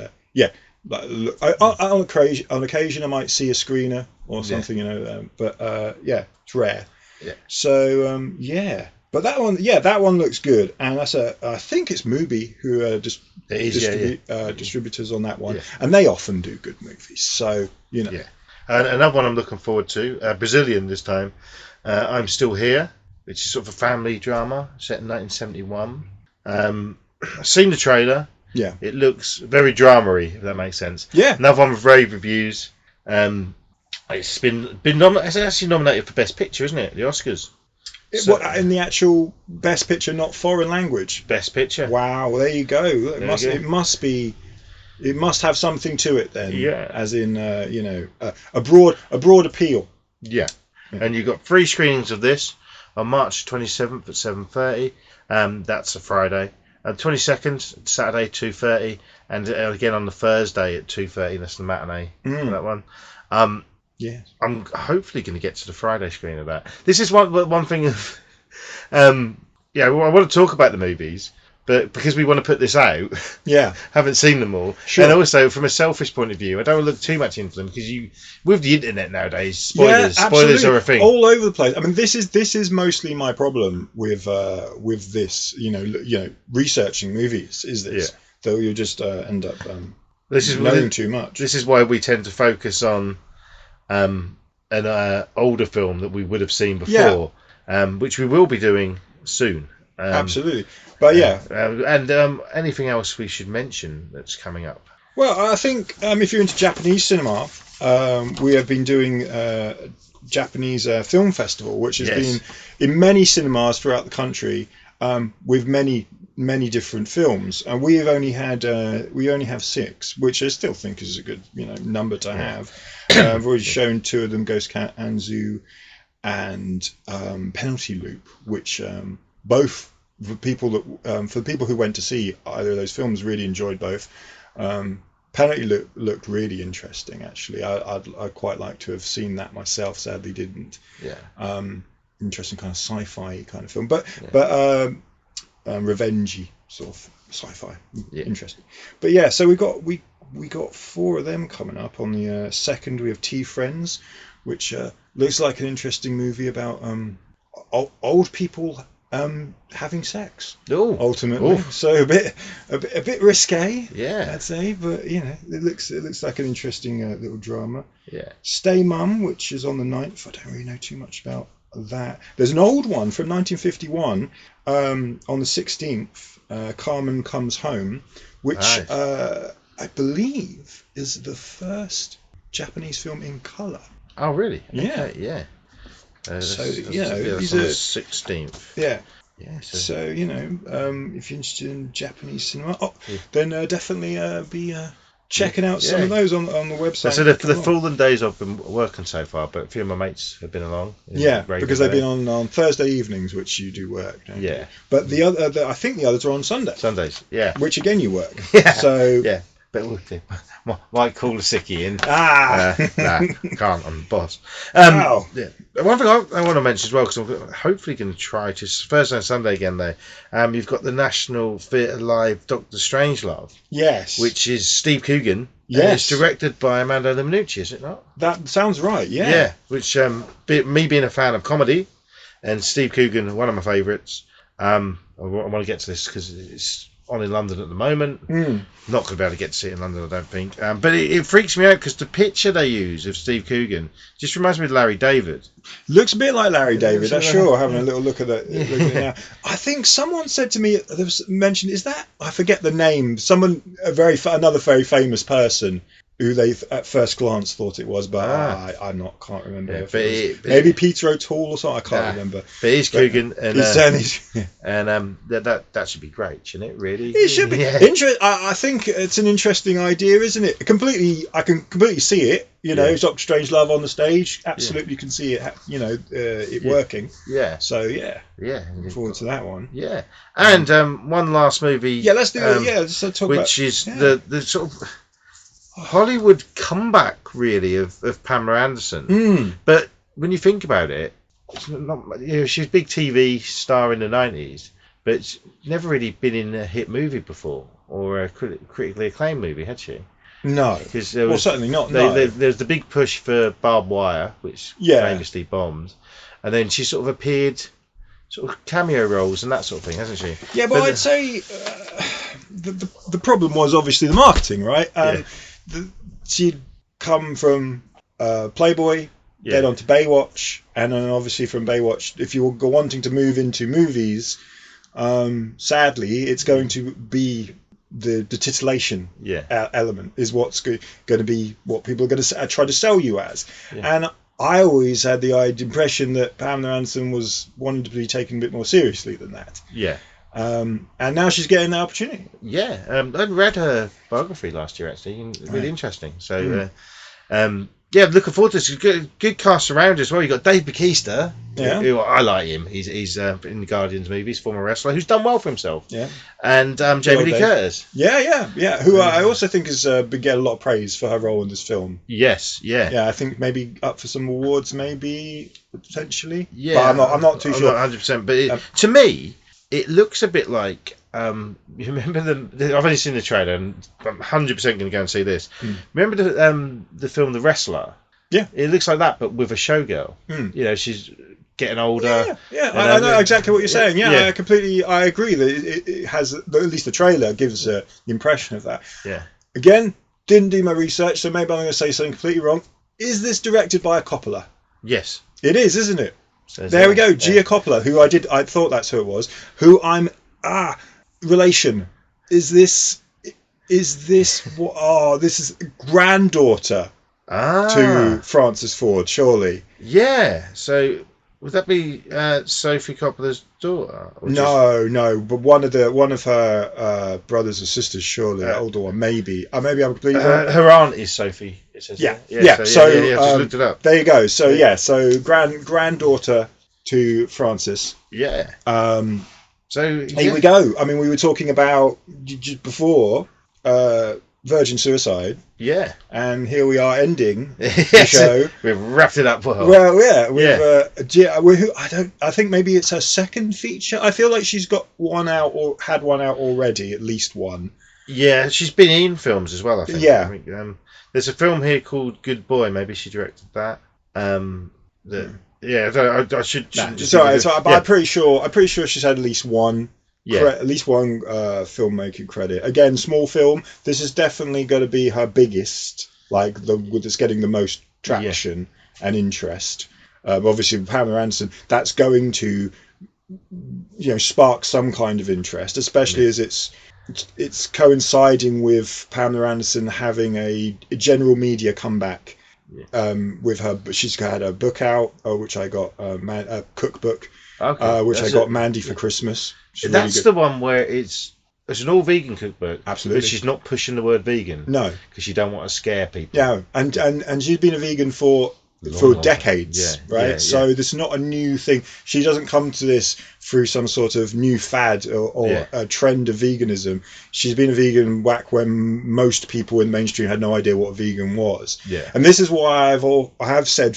S2: On occasion I might see a screener or something, but it's rare.
S1: Yeah.
S2: So but that one looks good, and that's I think it's Mubi who are just distributors on that one, and they often do good movies. So
S1: Yeah. And another one I'm looking forward to, Brazilian this time. I'm Still Here, which is sort of a family drama set in 1971. I've seen the trailer.
S2: Yeah.
S1: It looks very drama-y, if that makes sense.
S2: Yeah.
S1: Another one with rave reviews. It's been it's actually nominated for Best Picture, isn't it? The Oscars.
S2: In the actual Best Picture, not foreign language?
S1: Best Picture.
S2: Wow, there you go. It must have something to it then.
S1: Yeah.
S2: As in, a broad appeal.
S1: Yeah. And you've got 3 screenings of this on March 27th at 7:30. That's a Friday. 22nd, Saturday, 2:30. And again on the Thursday at 2:30. That's the matinee for that one.
S2: Yeah.
S1: I'm hopefully going to get to the Friday screen of that. This is one thing of... I want to talk about the movies, but because we want to put this out, haven't seen them all. Sure. And also, from a selfish point of view, I don't want to look too much into them because with the internet nowadays, spoilers are a thing
S2: all over the place. I mean, this is mostly my problem with this. Researching movies is this. Though you just end up knowing too much.
S1: This is why we tend to focus on an older film that we would have seen before, which we will be doing soon.
S2: Absolutely. But
S1: anything else we should mention that's coming up?
S2: Well, I think if you're into Japanese cinema, we have been doing a Japanese film festival, which has been in many cinemas throughout the country, with many different films, and we only have 6, which I still think is a good number to have. I've already shown 2 of them, Ghost Cat Anzu and Penalty Loop, which both for the people who went to see either of those films really enjoyed both. Penalty Loop looked really interesting, actually. I'd quite like to have seen that myself. Sadly, didn't.
S1: Yeah.
S2: Interesting kind of sci-fi kind of film, but revengey sort of sci-fi. Yeah. Interesting. But so we got 4 of them coming up. On the 2nd, we have Tea Friends, which looks like an interesting movie about old people having sex. Ultimately. Oof. So a bit risque.
S1: Yeah.
S2: I'd say, but it looks like an interesting little drama.
S1: Yeah.
S2: Stay Mum, which is on the 9th. I don't really know too much about that. There's an old one from 1951 on the 16th. Carmen Comes Home, which I believe is the first Japanese film in colour.
S1: Oh, really?
S2: Yeah.
S1: Okay, yeah.
S2: So
S1: these are 16th.
S2: Yeah.
S1: Yeah.
S2: So if you're interested in Japanese cinema, then definitely be checking out some of those on the website.
S1: So the full days I've been working so far, but a few of my mates have been along.
S2: Because they've been on Thursday evenings, which you do work. Don't you? But the other, I think the others are on Sundays. Yeah. Which again you work.
S1: Yeah.
S2: So
S1: yeah. But might call a sickie in. Can't. I'm the boss.
S2: Wow.
S1: Yeah. One thing I want to mention as well, because I'm hopefully going to try to Thursday and Sunday again though. You've got the National Theatre Live Doctor Strangelove.
S2: Yes.
S1: Which is Steve Coogan.
S2: Yes.
S1: It's directed by Amanda Leminucci, is it not?
S2: That sounds right. Yeah.
S1: Yeah. Which me being a fan of comedy, and Steve Coogan, one of my favourites. I want to get to this because it's on in London at the moment. Not going to be able to get to see it in London, I don't think. But it freaks me out because the picture they use of Steve Coogan just reminds me of Larry David.
S2: Looks a bit like Larry David, that's sure. Having a little look at that. Look at it now. I think someone said to me, there was mentioned, is that, I forget the name, another very famous person who they at first glance thought it was, but I can't remember. Yeah, maybe Peter O'Toole or something. I can't remember.
S1: But he's Coogan, and that should be great, shouldn't it? Really,
S2: it should be. I think it's an interesting idea, isn't it? I can completely see it. Doctor Strangelove on the stage. Absolutely, can see it. It working.
S1: Yeah.
S2: So looking forward to that one.
S1: Yeah, and one last movie.
S2: Yeah, let's do it. Let's talk about
S1: which is the sort of Hollywood comeback, really, of Pamela Anderson. But when you think about it, it's not, she was a big TV star in the 90s, but she's never really been in a hit movie before, or a critically acclaimed movie, had she?
S2: No. Certainly not.
S1: There's the big push for Barbed Wire, which famously bombed, and then she sort of appeared sort of cameo roles and that sort of thing, hasn't she?
S2: Yeah, but I'd say the problem was obviously the marketing, right? She'd come from Playboy, get onto Baywatch, and then obviously from Baywatch, if you're wanting to move into movies, sadly, it's going to be the titillation element is what's going to be what people are going to try to sell you as. And I always had the impression that Pamela Anderson was wanting to be taken a bit more seriously than that.
S1: Yeah.
S2: And now she's getting that opportunity.
S1: Yeah. I'd read her biography last year, actually. Really interesting. So, yeah, looking forward to this. Good cast around as well. You got Dave Bautista, who I like him. He's in the Guardians movies, former wrestler who's done well for himself.
S2: Yeah,
S1: and Jamie Lee Curtis.
S2: Yeah. Who I also think is get a lot of praise for her role in this film.
S1: Yes,
S2: yeah. I think maybe up for some awards, maybe potentially.
S1: Yeah,
S2: but I'm not too sure.
S1: 100%. But to me, it looks a bit like. You remember I've only seen the trailer, and I'm 100% going to go and see this. Remember the film The Wrestler?
S2: Yeah,
S1: it looks like that, but with a showgirl. You know, she's getting older.
S2: Yeah. I know exactly what you're saying. Yeah, I agree that it has, at least the trailer gives the impression of that.
S1: Yeah.
S2: Again, didn't do my research, so maybe I'm going to say something completely wrong. Is this directed by a Coppola?
S1: Yes.
S2: It is, isn't it? There we go, Gia Coppola, who I thought that's who it was. Who I'm relation. Is this this is granddaughter to Francis Ford, surely?
S1: Yeah. So would that be Sophie Coppola's daughter?
S2: No, but one of her brothers or sisters, surely, the older one, maybe. Maybe I'm completely wrong.
S1: Her aunt is Sophie. It says
S2: yeah.
S1: So just looked it up.
S2: There you go. So so granddaughter to Francis.
S1: Yeah. So
S2: here we go. I mean, we were talking about before Virgin Suicide.
S1: Yeah.
S2: And here we are ending the show.
S1: We've wrapped it up well.
S2: Well, yeah. With I think maybe it's her second feature. I feel like she's got one out or had one out already, at least one.
S1: Yeah, she's been in films as well, I think.
S2: Yeah.
S1: I think, there's a film here called Good Boy. Maybe she directed that. Yeah, I should.
S2: Sorry, but I'm pretty sure she's had at least one. Yeah. At least one filmmaking credit. Again, small film. This is definitely going to be her biggest, that's getting the most traction and interest. Obviously, with Pamela Anderson, that's going to, spark some kind of interest, especially as it's coinciding with Pamela Anderson having a general media comeback. With her, she's had a book out, which I got a cookbook, which I got Mandy for Christmas.
S1: That's really the one where it's an all vegan cookbook.
S2: Absolutely,
S1: but she's not pushing the word vegan.
S2: No,
S1: because you don't want to scare people.
S2: Yeah, and she's been a vegan for decades, right? Yeah. So this is not a new thing. She doesn't come to this through some sort of new fad or a trend of veganism. She's been a vegan back when most people in the mainstream had no idea what a vegan was.
S1: Yeah.
S2: And this is why I have said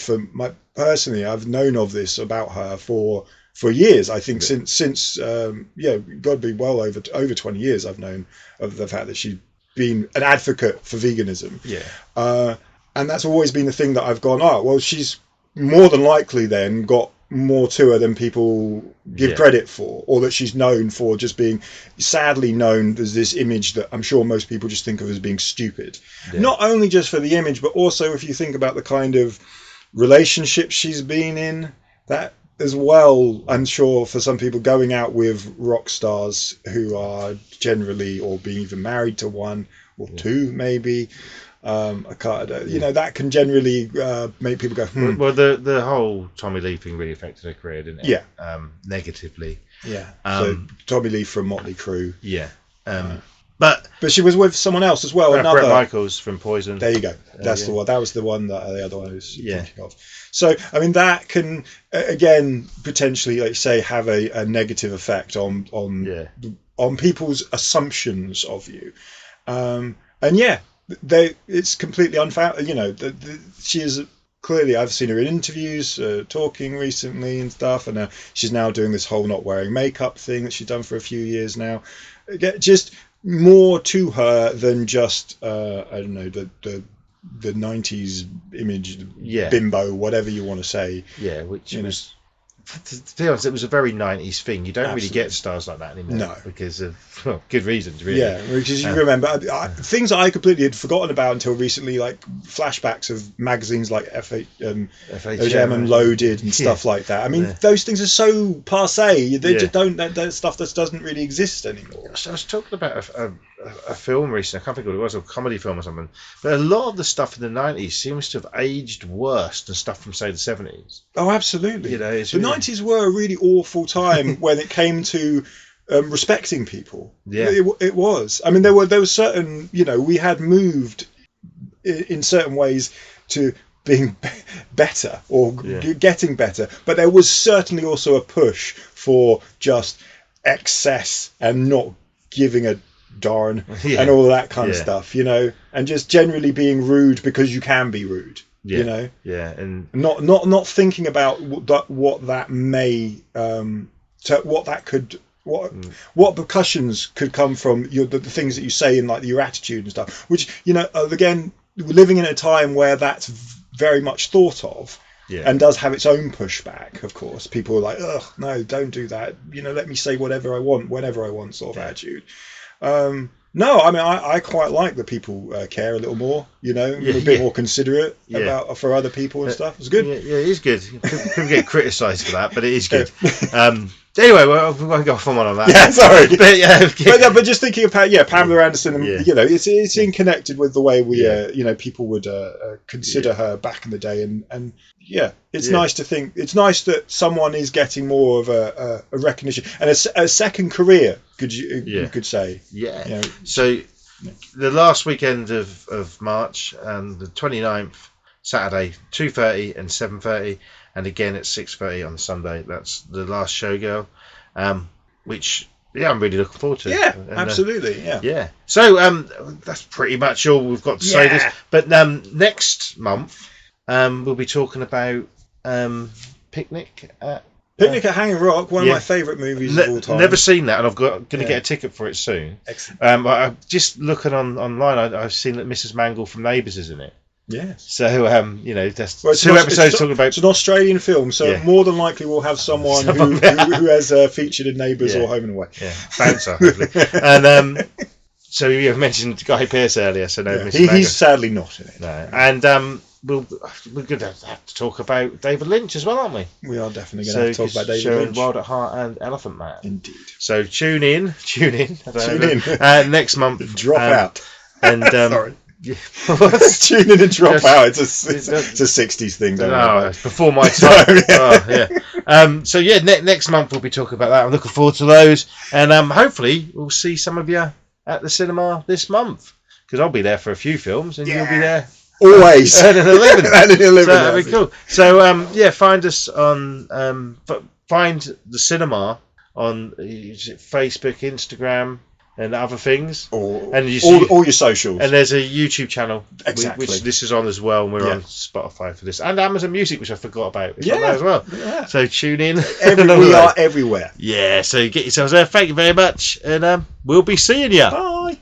S2: personally, I've known of this about her for years. I think since got to be well over 20 years. I've known of the fact that she's been an advocate for veganism.
S1: Yeah.
S2: And that's always been the thing that I've gone, well, she's more than likely then got more to her than people give credit for, or that she's known for just being sadly known as this image that I'm sure most people just think of as being stupid. Yeah. Not only just for the image, but also if you think about the kind of relationships she's been in, that as well, I'm sure for some people going out with rock stars who are generally or being even married to one or two maybe. That can generally make people go.
S1: Well, the whole Tommy Lee thing really affected her career, didn't it?
S2: Yeah.
S1: Negatively.
S2: Yeah. So Tommy Lee from Motley Crue.
S1: Yeah. But
S2: she was with someone else as well.
S1: Brett Michaels from Poison.
S2: There you go. That's the one. That was the one that the other one I was thinking of. So I mean that can again potentially, like you say, have a negative effect on people's assumptions of you. It's completely unfounded. She is clearly. I've seen her in interviews talking recently and stuff, and she's now doing this whole not wearing makeup thing that she's done for a few years now. Just more to her than just I don't know the 90s image, bimbo, whatever you want to say.
S1: Yeah, which was. To be honest, it was a very 90s thing. You don't really get stars like that anymore.
S2: No.
S1: Because of good reasons, really.
S2: Yeah, because you remember things that I completely had forgotten about until recently, like flashbacks of magazines like FHM and Loaded and stuff like that. I mean, those things are so passé. They just don't. That stuff that doesn't really exist anymore.
S1: I was talking about a film recently. I can't think what it was, a comedy film or something. But a lot of the stuff in the 90s seems to have aged worse than stuff from, say, the 70s.
S2: Oh, absolutely.
S1: You know,
S2: the 90s were a really awful time when it came to respecting people.
S1: Yeah,
S2: it was. I mean, there were certain, you know, we had moved in certain ways to being better or getting better, but there was certainly also a push for just excess and not giving a darn and all that kind of stuff, you know, and just generally being rude because you can be rude, you know,
S1: and
S2: not thinking about what that may what that could what repercussions could come from the things that you say and like your attitude and stuff, which, you know, again, living in a time where that's very much thought of and does have its own pushback. Of course, people are like, ugh, no, don't do that, you know, let me say whatever I want whenever I want, sort of attitude. No, I mean, I quite like that people care a little more, you know, a bit more considerate about for other people and stuff. It's good.
S1: Yeah, it is good. People get criticised for that, but it is good. Anyway, well, we won't go off on one on that.
S2: Yeah, sorry.
S1: But
S2: just thinking about Pamela Anderson, and you know, it's connected with the way we you know, people would consider her back in the day, and it's nice to think. It's nice that someone is getting more of a recognition and a second career. You could say.
S1: Yeah.
S2: You know,
S1: so the last weekend of March, the 29th, Saturday, 2:30 and 7:30. And again at 6:30 on Sunday. That's the last showgirl, which I'm really looking forward to.
S2: Yeah, and, absolutely.
S1: Yeah. So that's pretty much all we've got to say. This, but next month we'll be talking about Picnic at
S2: Hanging Rock, one of my favourite movies of all time.
S1: Never seen that, and I'm going to get a ticket for it soon.
S2: Excellent.
S1: I'm just looking online. I've seen that Mrs. Mangle from Neighbours is in it.
S2: Yes.
S1: So you know, that's 2 episodes talking about.
S2: It's an Australian film, so more than likely we'll have someone who has featured in Neighbours or Home and Away. Yeah,
S1: bouncer, hopefully. And so you mentioned Guy Pearce earlier, so no,
S2: he's sadly not in it.
S1: No, and we're going to have to talk about David Lynch as well, aren't we?
S2: We are definitely going to talk about David Lynch.
S1: Wild at Heart and Elephant Man.
S2: Indeed.
S1: So tune in. Next month.
S2: Drop out.
S1: And
S2: sorry. Tune in and drop out. It's a 60s thing, don't
S1: no, it's before my time. So next month we'll be talking about that. I'm looking forward to those, and hopefully we'll see some of you at the cinema this month, because I'll be there for a few films and you'll be there
S2: always
S1: at an 11.
S2: At an 11.
S1: So that'd be cool. So find us on find the cinema on Facebook, Instagram, and other things,
S2: and all your socials.
S1: And there's a YouTube channel,
S2: exactly,
S1: which this is on as well, and we're on Spotify for this, and Amazon Music, which I forgot about. It's on there as well. Yeah. So tune in.
S2: We are everywhere.
S1: Yeah. So get yourselves there. Thank you very much, and we'll be seeing you.
S2: Bye.